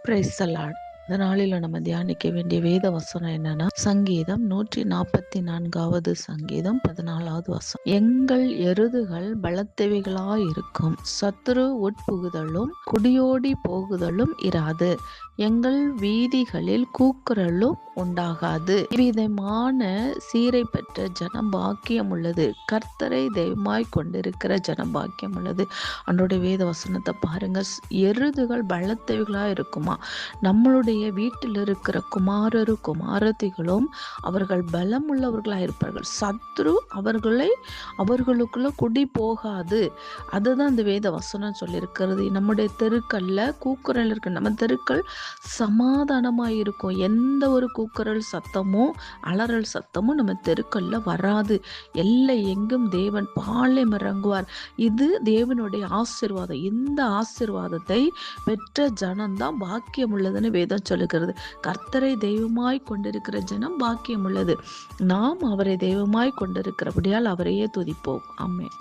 Praise the Lord. இந்த நாளில நம்ம தியானிக்க வேண்டிய வேத வசனம் என்னன்னா, சங்கீதம் 144வது சங்கீதம் 14வது வசனம். எங்கள் எருதுகள் பலத்தவைகளாய் இருக்கும், சத்துரு உட்புகுதலும் குடியோடி போகுதலும் இராது, எங்கள் வீதிகளில் கூக்குரலும் உண்டாகாது. இவ்விதமான சீரை பெற்ற ஜனம் பாக்கியம் உள்ளது, கர்த்தரை தெய்வமாய் கொண்டிருக்கிற ஜனம் பாக்கியம் உள்ளது. அன்றோட வேத வசனத்தை பாருங்க. எருதுகள் பலத்தவைகளா இருக்குமா. நம்மளுடைய வீட்டில் இருக்கிற குமாரரும் குமாரத்திகளும் அவர்கள் பலம் உள்ளவர்களாக இருப்பார்கள். சத்ரு அவர்களுக்குள்ள குடி போகாது. அதுதான் இந்த வேத வசனம் சொல்லியிருக்கிறது. நம்முடைய தெருக்கல்ல கூக்குரல் இருக்கு. நம்ம தெருக்கள் சமாதானமாக இருக்கும். எந்த ஒரு கூக்குரல் சத்தமோ அலறல் சத்தமும் நம்ம தெருக்கல்ல வராது. எல்லை எங்கும் தேவன் பாளையம் இறங்குவார். இது தேவனுடைய ஆசீர்வாதம். இந்த ஆசீர்வாதத்தை பெற்ற ஜனம்தான் பாக்கியம் உள்ளதுன்னு வேதம் சொல்லுகிறது. கர்த்தரை தெய்வமாய் கொண்டிருக்கிற ஜனம் பாக்கியம் உள்ளது. நாம் அவரை தெய்வமாய் கொண்டிருக்கிறபடியால் அவரையே துதிப்போம். ஆமென்.